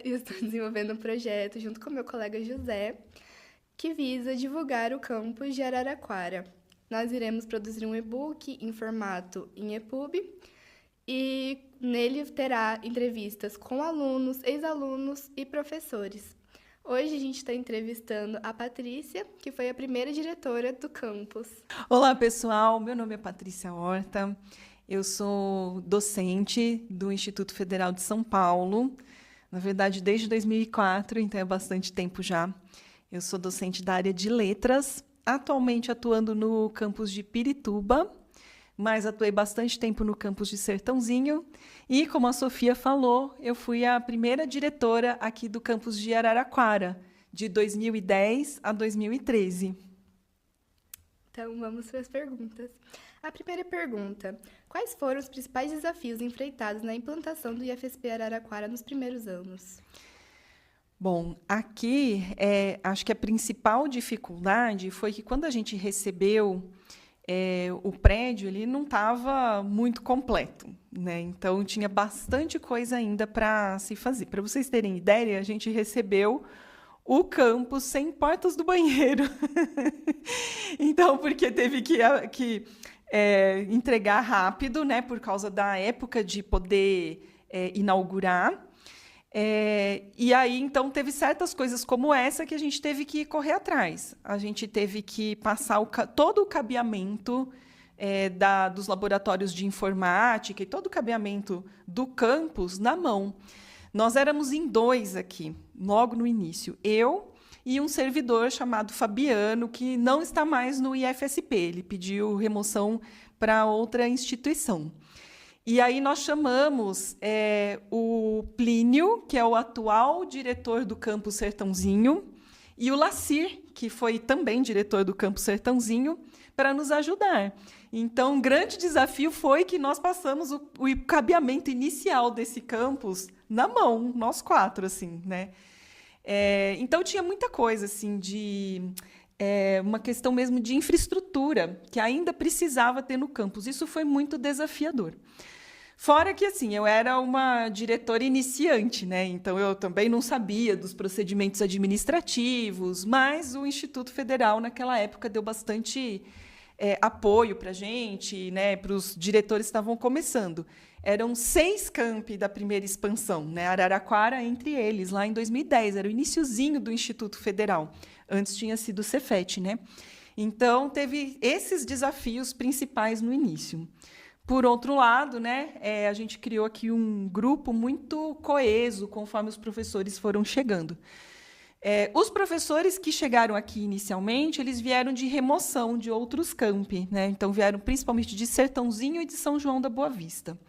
e estou desenvolvendo um projeto junto com meu colega José, que visa divulgar o campus de Araraquara. Nós iremos produzir um e-book em formato em EPUB e nele terá entrevistas com alunos, ex-alunos e professores. Hoje a gente está entrevistando a Patrícia, que foi a primeira diretora do campus. Olá, pessoal. Meu nome é Patrícia Horta. Eu sou docente do Instituto Federal de São Paulo. Na verdade, desde 2004, então é bastante tempo já. Eu sou docente da área de letras, atualmente atuando no campus de Pirituba, mas atuei bastante tempo no campus de Sertãozinho. E, como a Sofia falou, eu fui a primeira diretora aqui do campus de Araraquara, de 2010 a 2013. Então, vamos para as perguntas. A primeira pergunta: quais foram os principais desafios enfrentados na implantação do IFSP Araraquara nos primeiros anos? Bom, aqui, acho que a principal dificuldade foi que, quando a gente recebeu o prédio, ele não estava muito completo, né? Então, tinha bastante coisa ainda para se fazer. Para vocês terem ideia, a gente recebeu o campus sem portas do banheiro. Então, porque teve que entregar rápido, né, por causa da época de poder inaugurar. E aí, então, teve certas coisas como essa que a gente teve que correr atrás. A gente teve que passar todo o cabeamento dos laboratórios de informática e todo o cabeamento do campus na mão. Nós éramos em 2 aqui, logo no início. Eu e um servidor chamado Fabiano, que não está mais no IFSP. Ele pediu remoção para outra instituição. E aí nós chamamos o Plínio, que é o atual diretor do Campus Sertãozinho, e o Lacir, que foi também diretor do Campus Sertãozinho, para nos ajudar. Então, um grande desafio foi que nós passamos o cabeamento inicial desse campus na mão, nós 4, assim, né? Então, tinha muita coisa, assim, uma questão mesmo de infraestrutura, que ainda precisava ter no campus. Isso foi muito desafiador. Fora que, assim, eu era uma diretora iniciante, né? Então, eu também não sabia dos procedimentos administrativos, mas o Instituto Federal, naquela época, deu bastante apoio para a gente, né? Para os diretores que estavam começando. Eram 6 campi da primeira expansão, né? Araraquara entre eles, lá em 2010. Era o iniciozinho do Instituto Federal. Antes tinha sido o Cefet, né? Então, teve esses desafios principais no início. Por outro lado, né, a gente criou aqui um grupo muito coeso conforme os professores foram chegando. Os professores que chegaram aqui inicialmente, eles vieram de remoção de outros campi, né? Então, vieram principalmente de Sertãozinho e de São João da Boa Vista.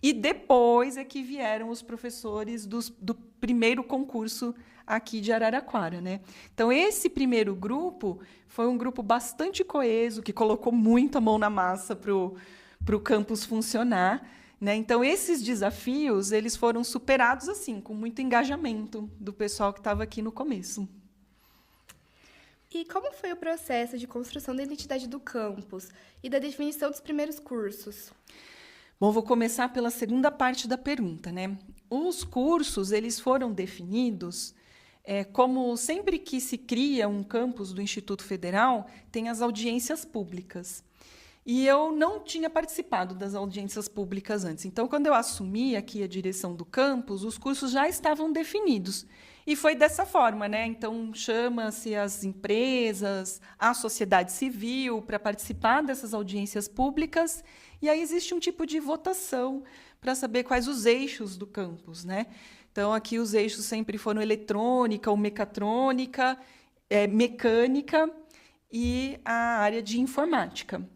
E depois é que vieram os professores do primeiro concurso aqui de Araraquara, né? Então, esse primeiro grupo foi um grupo bastante coeso, que colocou muito a mão na massa para o campus funcionar, né? Então, esses desafios eles foram superados assim, com muito engajamento do pessoal que estava aqui no começo. E como foi o processo de construção da identidade do campus e da definição dos primeiros cursos? Bom, vou começar pela segunda parte da pergunta, né? Os cursos eles foram definidos como sempre que se cria um campus do Instituto Federal, tem as audiências públicas. E eu não tinha participado das audiências públicas antes. Então, quando eu assumi aqui a direção do campus, os cursos já estavam definidos. E foi dessa forma, né? Então, chama-se as empresas, a sociedade civil para participar dessas audiências públicas. E aí existe um tipo de votação para saber quais os eixos do campus, né? Então, aqui os eixos sempre foram eletrônica ou mecatrônica, mecânica e a área de informática.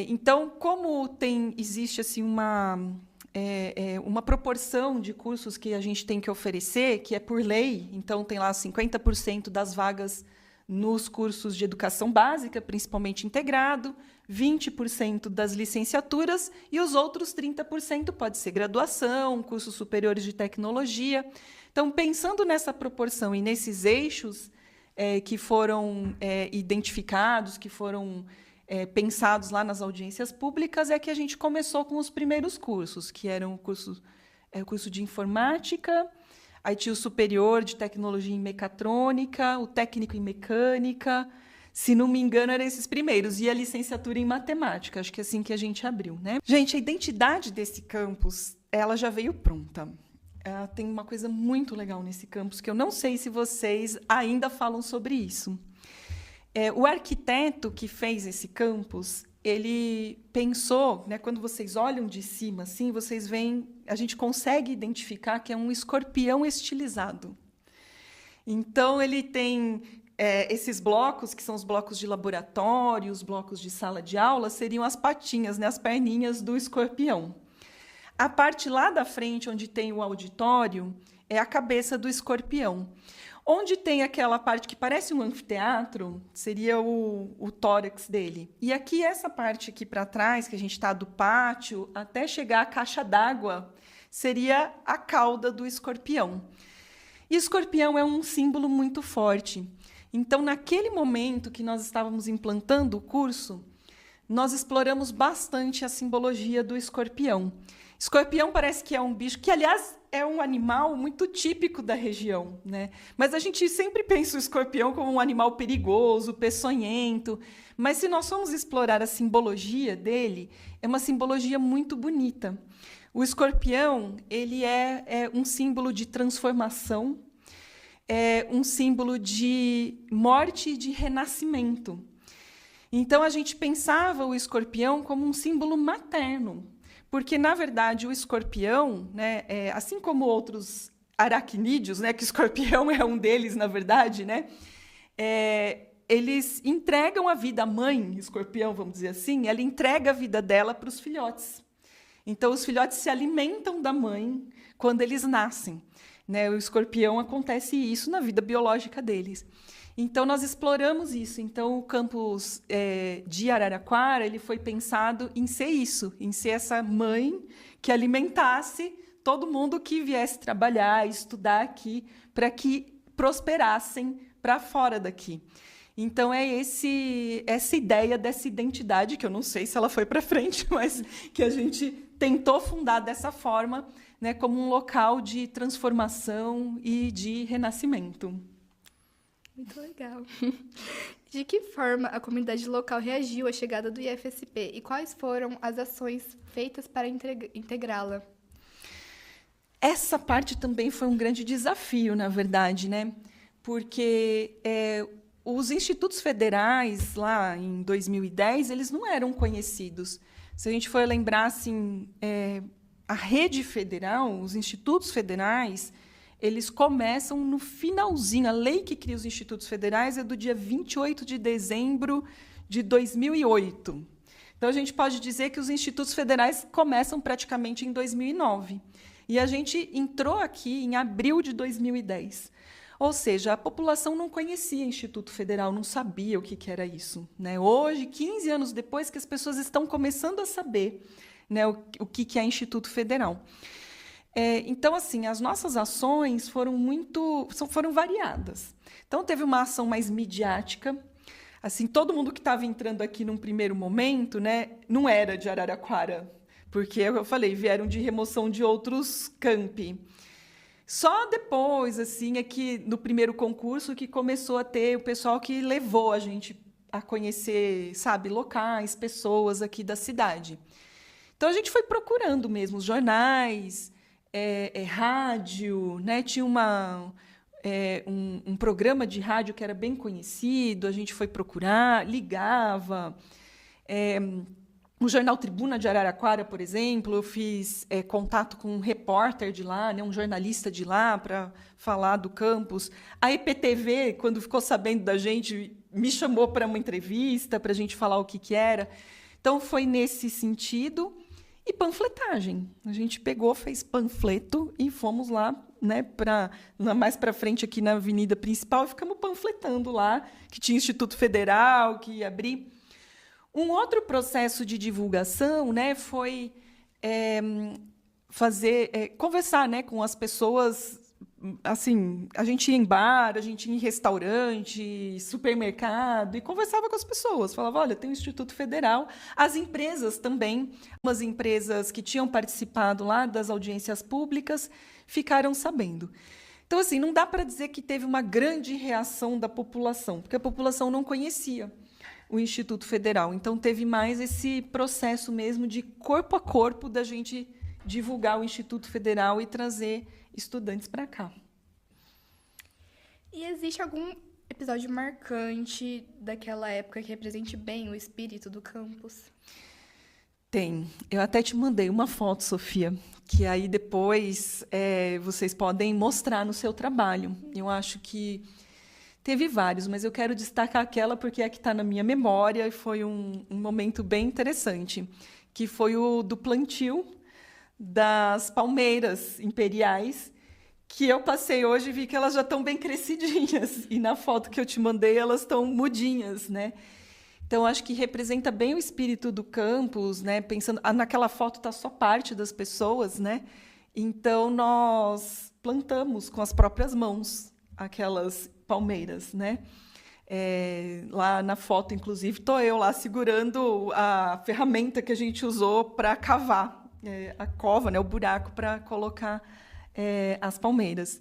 Então, como existe assim, uma proporção de cursos que a gente tem que oferecer, que é por lei, então tem lá 50% das vagas nos cursos de educação básica, principalmente integrado, 20% das licenciaturas e os outros 30% pode ser graduação, cursos superiores de tecnologia. Então, pensando nessa proporção e nesses eixos que foram identificados, que foram pensados lá nas audiências públicas, é que a gente começou com os primeiros cursos, que eram o curso de informática, aí tinha o superior de tecnologia em mecatrônica, o técnico em mecânica, se não me engano, eram esses primeiros, e a licenciatura em matemática, acho que é assim que a gente abriu, né? Gente, a identidade desse campus, ela já veio pronta. Tem uma coisa muito legal nesse campus, que eu não sei se vocês ainda falam sobre isso. O arquiteto que fez esse campus, ele pensou, né, quando vocês olham de cima, assim, vocês veem, a gente consegue identificar que é um escorpião estilizado. Então, ele tem esses blocos, que são os blocos de laboratório, os blocos de sala de aula, seriam as patinhas, né, as perninhas do escorpião. A parte lá da frente, onde tem o auditório, é a cabeça do escorpião. Onde tem aquela parte que parece um anfiteatro, seria o tórax dele. E aqui, essa parte aqui para trás, que a gente está do pátio, até chegar à caixa d'água, seria a cauda do escorpião. E escorpião é um símbolo muito forte. Então, naquele momento que nós estávamos implantando o curso, nós exploramos bastante a simbologia do escorpião. Escorpião parece que é um bicho que, aliás, é um animal muito típico da região, né? Mas a gente sempre pensa o escorpião como um animal perigoso, peçonhento. Mas se nós formos explorar a simbologia dele, é uma simbologia muito bonita. O escorpião, ele é um símbolo de transformação, é um símbolo de morte e de renascimento. Então, a gente pensava o escorpião como um símbolo materno, porque, na verdade, o escorpião, né, assim como outros aracnídeos, né, que o escorpião é um deles, na verdade, né, eles entregam a vida, a mãe escorpião, vamos dizer assim, ela entrega a vida dela para os filhotes. Então, os filhotes se alimentam da mãe quando eles nascem, né? O escorpião acontece isso na vida biológica deles. Então, nós exploramos isso. Então, o campus de Araraquara ele foi pensado em ser isso, em ser essa mãe que alimentasse todo mundo que viesse trabalhar, estudar aqui, para que prosperassem para fora daqui. Então, é essa ideia dessa identidade, que eu não sei se ela foi para frente, mas que a gente tentou fundar dessa forma, né, como um local de transformação e de renascimento. Muito legal. De que forma a comunidade local reagiu à chegada do IFSP e quais foram as ações feitas para integrá-la? Essa parte também foi um grande desafio, na verdade, né? Porque os institutos federais, lá em 2010, eles não eram conhecidos. Se a gente for lembrar, assim, a rede federal, os institutos federais, eles começam no finalzinho. A lei que cria os institutos federais é do dia 28 de dezembro de 2008. Então, a gente pode dizer que os institutos federais começam praticamente em 2009. E a gente entrou aqui em abril de 2010. Ou seja, a população não conhecia Instituto Federal, não sabia o que era isso, né? Hoje, 15 anos depois, que as pessoas estão começando a saber, né, o que é Instituto Federal. Então, assim, as nossas ações foram variadas. Então, teve uma ação mais midiática. Assim, todo mundo que estava entrando aqui num primeiro momento, né, não era de Araraquara, porque, eu falei, vieram de remoção de outros campi. Só depois, assim, é que no primeiro concurso que começou a ter o pessoal que levou a gente a conhecer, sabe, locais, pessoas aqui da cidade. Então, a gente foi procurando mesmo os jornais, rádio, né? Tinha um programa de rádio que era bem conhecido, a gente foi procurar, ligava. O jornal Tribuna de Araraquara, por exemplo, eu fiz contato com um repórter de lá, né, um jornalista de lá, para falar do campus. A EPTV, quando ficou sabendo da gente, me chamou para uma entrevista, para a gente falar o que era. Então, foi nesse sentido. E panfletagem. A gente pegou, fez panfleto e fomos lá, né, mais para frente aqui na avenida principal, e ficamos panfletando lá, que tinha Instituto Federal, que ia abrir. Um outro processo de divulgação, né, foi conversar, né, com as pessoas. Assim, a gente ia em bar, a gente ia em restaurante, supermercado, e conversava com as pessoas. Falava, olha, tem o Instituto Federal. As empresas também, umas empresas que tinham participado lá das audiências públicas, ficaram sabendo. Então, assim, não dá para dizer que teve uma grande reação da população, porque a população não conhecia o Instituto Federal. Então, teve mais esse processo mesmo de corpo a corpo da gente divulgar o Instituto Federal e trazer estudantes para cá. E existe algum episódio marcante daquela época que represente bem o espírito do campus? Tem. Eu até te mandei uma foto, Sofia, que aí depois vocês podem mostrar no seu trabalho. Eu acho que teve vários, mas eu quero destacar aquela porque é a que está na minha memória e foi um momento bem interessante, que foi o do plantio das palmeiras imperiais, que eu passei hoje e vi que elas já estão bem crescidinhas. E na foto que eu te mandei, elas estão mudinhas, né? Então, acho que representa bem o espírito do campus, né? Pensando, naquela foto está só parte das pessoas, né? Então, nós plantamos com as próprias mãos aquelas palmeiras, né? Lá na foto, inclusive, estou eu lá segurando a ferramenta que a gente usou para cavar a cova, né? O buraco para colocar as palmeiras.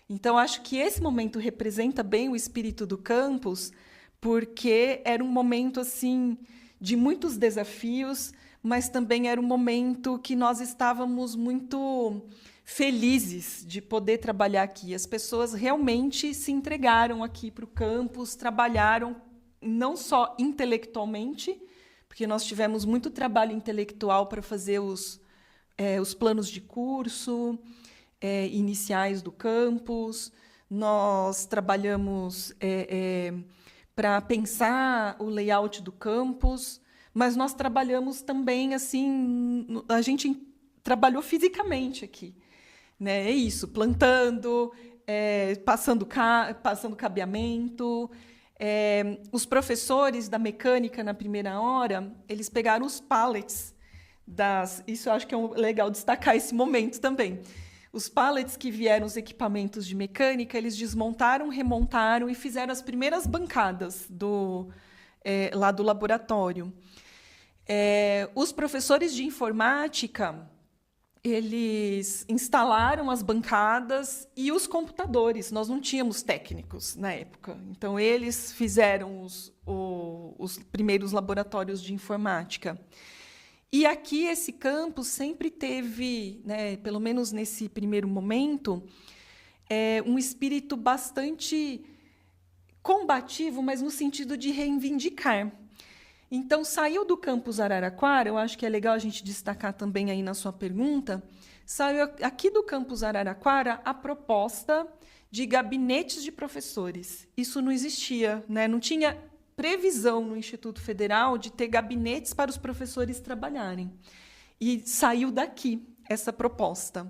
Então, acho que esse momento representa bem o espírito do campus, porque era um momento assim de muitos desafios, mas também era um momento que nós estávamos muito felizes de poder trabalhar aqui. As pessoas realmente se entregaram aqui para o campus, trabalharam não só intelectualmente, porque nós tivemos muito trabalho intelectual para fazer os planos de curso iniciais do campus, nós trabalhamos para pensar o layout do campus, mas nós trabalhamos também assim, a gente trabalhou fisicamente aqui, né? É isso, plantando, passando cabeamento. Os professores da mecânica na primeira hora, eles pegaram os pallets isso eu acho que é legal destacar esse momento também. Os pallets que vieram os equipamentos de mecânica, eles desmontaram, remontaram e fizeram as primeiras bancadas lá do laboratório. Os professores de informática, eles instalaram as bancadas e os computadores. Nós não tínhamos técnicos na época. Então, eles fizeram os primeiros laboratórios de informática. E aqui esse campus sempre teve, né, pelo menos nesse primeiro momento, um espírito bastante combativo, mas no sentido de reivindicar. Então, saiu do campus Araraquara, eu acho que é legal a gente destacar também aí na sua pergunta, saiu aqui do campus Araraquara a proposta de gabinetes de professores. Isso não existia, né? Não tinha previsão no Instituto Federal de ter gabinetes para os professores trabalharem. E saiu daqui essa proposta.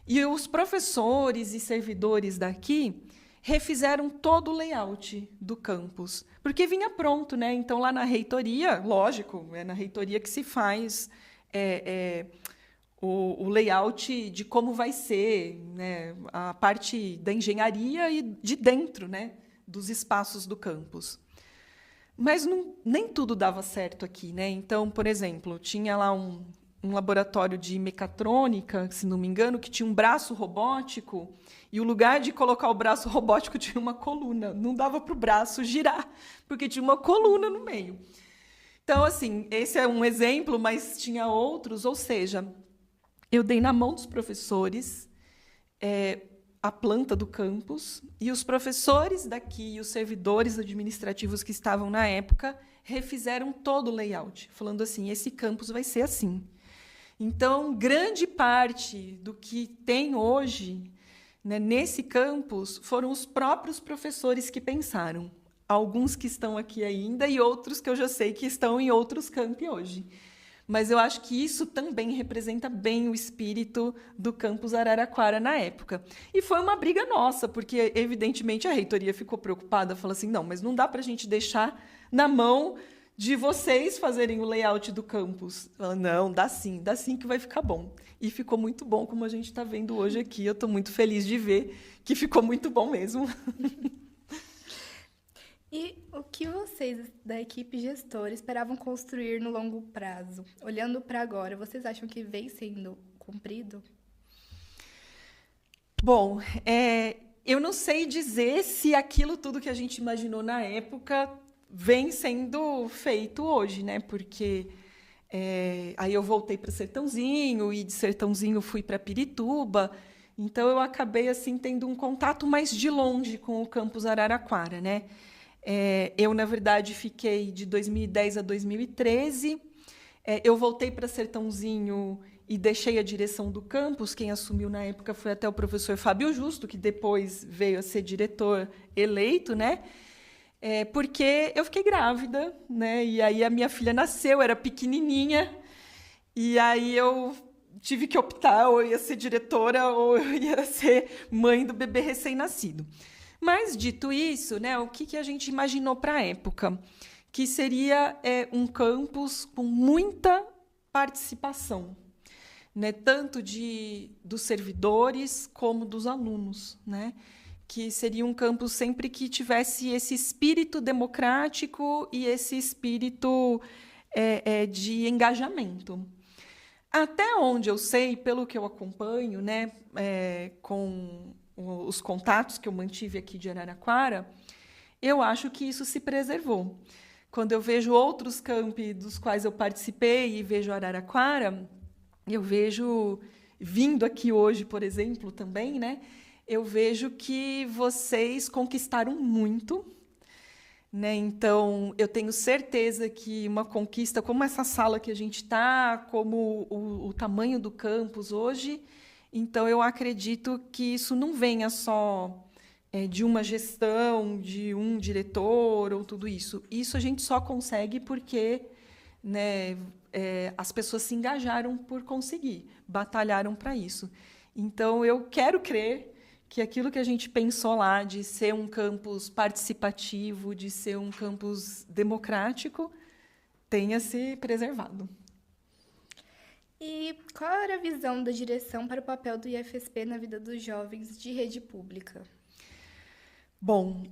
E os professores e servidores daqui refizeram todo o layout do campus, porque vinha pronto, né? Então, lá na reitoria, lógico, é na reitoria que se faz o layout de como vai ser, né? A parte da engenharia e de dentro, né? Dos espaços do campus. Mas nem tudo dava certo aqui, né? Então, por exemplo, tinha lá um laboratório de mecatrônica, se não me engano, que tinha um braço robótico, e o lugar de colocar o braço robótico tinha uma coluna. Não dava para o braço girar, porque tinha uma coluna no meio. Então, assim, esse é um exemplo, mas tinha outros. Ou seja, eu dei na mão dos professores a planta do campus, e os professores daqui e os servidores administrativos que estavam na época refizeram todo o layout, falando assim, esse campus vai ser assim. Então, grande parte do que tem hoje, né, nesse campus foram os próprios professores que pensaram. Alguns que estão aqui ainda e outros que eu já sei que estão em outros campi hoje. Mas eu acho que isso também representa bem o espírito do campus Araraquara na época. E foi uma briga nossa, porque, evidentemente, a reitoria ficou preocupada, falou assim, não, mas não dá para a gente deixar na mão de vocês fazerem o layout do campus. Ela, não, dá sim que vai ficar bom. E ficou muito bom, como a gente está vendo hoje aqui. Eu estou muito feliz de ver que ficou muito bom mesmo. E o que vocês da equipe gestora esperavam construir no longo prazo? Olhando para agora, vocês acham que vem sendo cumprido? Bom, eu não sei dizer se aquilo tudo que a gente imaginou na época vem sendo feito hoje, né? Porque aí eu voltei para Sertãozinho e de Sertãozinho fui para Pirituba. Então eu acabei assim tendo um contato mais de longe com o campus Araraquara, né? Eu, na verdade, fiquei de 2010 a 2013. Eu voltei para Sertãozinho e deixei a direção do campus. Quem assumiu na época foi até o professor Fábio Justo, que depois veio a ser diretor eleito, né? Porque eu fiquei grávida, né? E aí a minha filha nasceu, era pequenininha, e aí eu tive que optar, ou eu ia ser diretora ou eu ia ser mãe do bebê recém-nascido. Mas, dito isso, né, o que a gente imaginou para a época? Que seria um campus com muita participação, né, tanto dos servidores como dos alunos, né? Que seria um campus sempre que tivesse esse espírito democrático e esse espírito de engajamento. Até onde eu sei, pelo que eu acompanho, né, com os contatos que eu mantive aqui de Araraquara, eu acho que isso se preservou. Quando eu vejo outros campi dos quais eu participei e vejo Araraquara, eu vejo, vindo aqui hoje, por exemplo, também, né, eu vejo que vocês conquistaram muito, né? Então, eu tenho certeza que uma conquista como essa sala que a gente está, como o tamanho do campus hoje, então eu acredito que isso não venha só de uma gestão, de um diretor ou tudo isso. Isso a gente só consegue porque, né, as pessoas se engajaram por conseguir, batalharam para isso. Então, eu quero crer que aquilo que a gente pensou lá de ser um campus participativo, de ser um campus democrático, tenha se preservado. E qual era a visão da direção para o papel do IFSP na vida dos jovens de rede pública? Bom,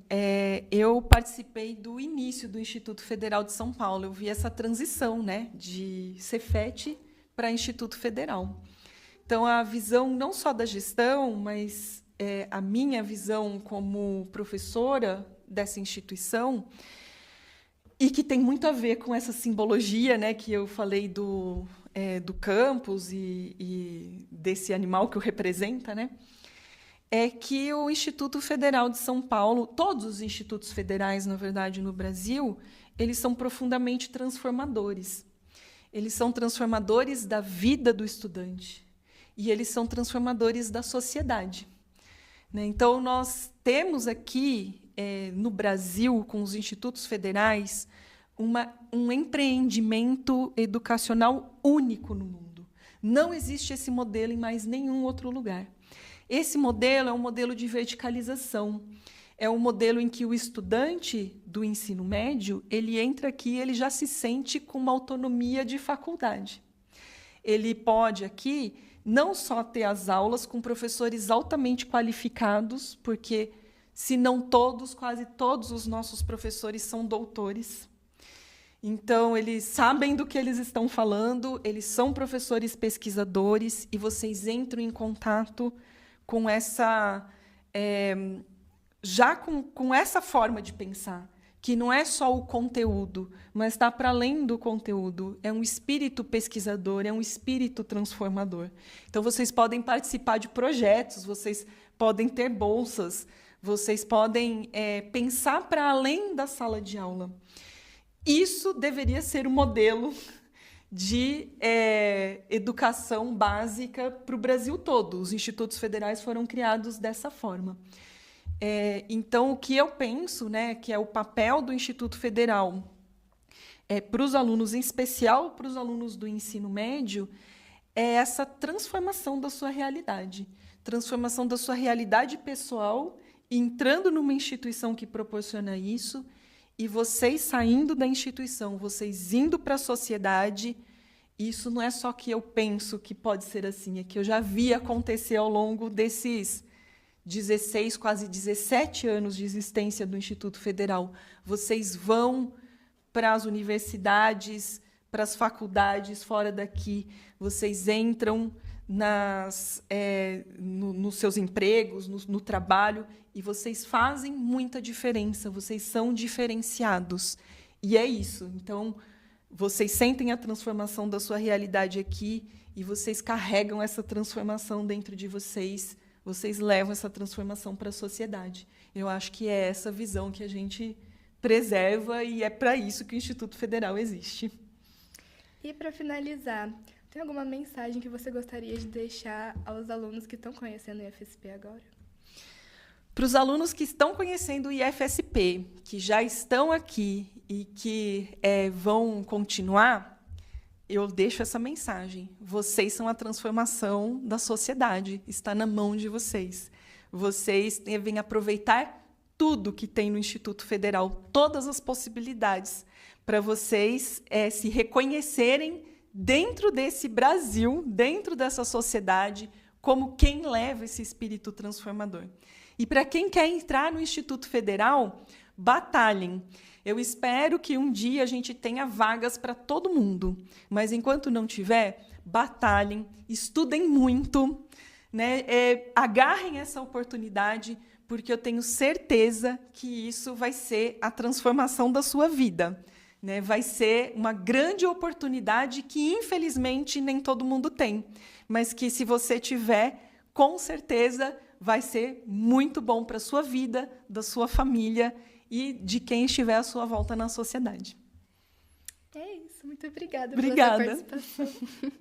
eu participei do início do Instituto Federal de São Paulo. Eu vi essa transição, né, de Cefet para Instituto Federal. Então, a visão não só da gestão, mas a minha visão como professora dessa instituição, e que tem muito a ver com essa simbologia, né, que eu falei do campus e desse animal que o representa, né, é que o Instituto Federal de São Paulo, todos os institutos federais, na verdade, no Brasil, eles são profundamente transformadores. Eles são transformadores da vida do estudante e eles são transformadores da sociedade. Então, nós temos aqui, no Brasil, com os institutos federais, um empreendimento educacional único no mundo. Não existe esse modelo em mais nenhum outro lugar. Esse modelo é um modelo de verticalização. É um modelo em que o estudante do ensino médio, ele entra aqui, ele já se sente com uma autonomia de faculdade. Ele pode aqui não só ter as aulas com professores altamente qualificados, porque, se não todos, quase todos os nossos professores são doutores. Então, eles sabem do que eles estão falando, eles são professores pesquisadores, e vocês entram em contato com essa com essa forma de pensar, que não é só o conteúdo, mas está para além do conteúdo. É um espírito pesquisador, é um espírito transformador. Então, vocês podem participar de projetos, vocês podem ter bolsas, vocês podem pensar para além da sala de aula. Isso deveria ser o modelo de educação básica para o Brasil todo. Os institutos federais foram criados dessa forma. Então, o que eu penso, né, que é o papel do Instituto Federal para os alunos, em especial para os alunos do ensino médio, é essa transformação da sua realidade. Transformação da sua realidade pessoal, entrando numa instituição que proporciona isso, e vocês saindo da instituição, vocês indo para a sociedade. Isso não é só que eu penso que pode ser assim, é que eu já vi acontecer ao longo desses 16, quase 17 anos de existência do Instituto Federal. Vocês vão para as universidades, para as faculdades fora daqui, vocês entram nos seus empregos, no trabalho, e vocês fazem muita diferença, vocês são diferenciados. E é isso. Então, vocês sentem a transformação da sua realidade aqui e vocês carregam essa transformação dentro de vocês, vocês levam essa transformação para a sociedade. Eu acho que é essa visão que a gente preserva e é para isso que o Instituto Federal existe. E, para finalizar, tem alguma mensagem que você gostaria de deixar aos alunos que estão conhecendo o IFSP agora? Para os alunos que estão conhecendo o IFSP, que já estão aqui e que vão continuar, eu deixo essa mensagem. Vocês são a transformação da sociedade, está na mão de vocês. Vocês devem aproveitar tudo que tem no Instituto Federal, todas as possibilidades, para vocês se reconhecerem dentro desse Brasil, dentro dessa sociedade, como quem leva esse espírito transformador. E para quem quer entrar no Instituto Federal, batalhem. Eu espero que um dia a gente tenha vagas para todo mundo, mas enquanto não tiver, batalhem, estudem muito, né? Agarrem essa oportunidade, porque eu tenho certeza que isso vai ser a transformação da sua vida. Né, vai ser uma grande oportunidade que, infelizmente, nem todo mundo tem, mas que, se você tiver, com certeza vai ser muito bom para a sua vida, da sua família e de quem estiver à sua volta na sociedade. É isso. Muito obrigada Obrigada pela sua participação.